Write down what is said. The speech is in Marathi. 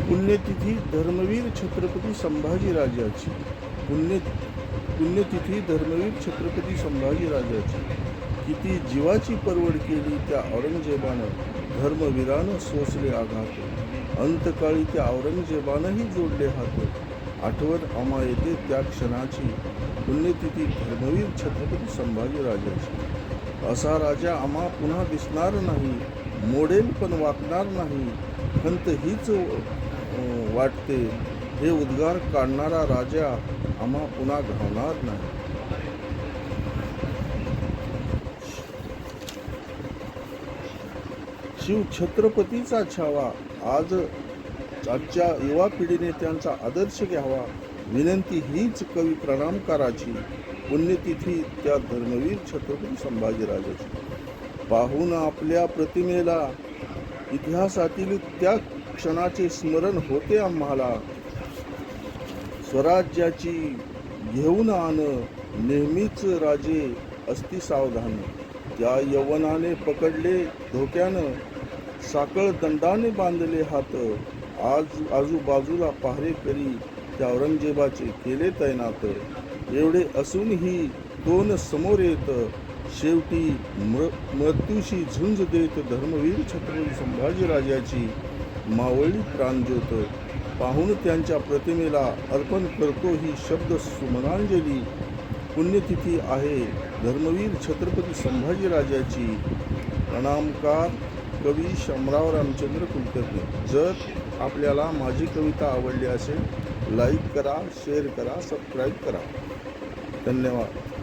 पुण्यतिथी धर्मवीर छत्रपती संभाजीराजाची पुण्यतिथी धर्मवीर छत्रपती संभाजीराजाची किती जीवाची परवड केली त्या औरंगजेबानं, धर्मवीरानं सोसले आघात, अंतकाळी त्या औरंगजेबानंही जोडले हात, आठवण आम्हा येते त्या क्षणाची, पुण्यतिथी धर्मवीर छत्रपती संभाजीराजाची. असा राजा आम्हा पुन्हा दिसणार नाही, मोडेल पण वाकणार नाही, खंत हीच वाटते, हे उद्गार काढणारा राजा आम्हा पुन्हा घावणार नाही. शिव छत्रपतीचा छावा आजच्या युवा पिढीने त्यांचा आदर्श घ्यावा, विनंती हीच कवी प्रणामकाराची, पुण्यतिथी त्या धर्मवीर छत्रपती संभाजीराजाची. पाहून आपल्या प्रतिमेला इतिहासातील त्या क्षणाचे स्मरण होते आम्हाला, स्वराज्याची घेऊन आण नेहमीच राजे असती सावधान, त्या यवनाने पकडले धोक्यानं, साकळ दंडाने बांधले हात, आजूबाजूला पहारे करी त्या औरंगजेबाचे केले तैनात, एवढे असूनही दोन समोर येत, शेवटी मृत्यूशी झुंज देत धर्मवीर छत्रपती संभाजीराजाची मावळी प्राणज्योत. पाहून त्यांच्या प्रतिमेला अर्पण करतो ही शब्द सुमनांजली, पुण्यतिथी आहे धर्मवीर छत्रपती संभाजीराजाची. प्रणामकार कवी शामराव रामचंद्र कुलकर्णी. जर आपल्याला माझी कविता आवडली असेल, लाईक करा, शेअर करा, सबस्क्राईब करा. धन्यवाद.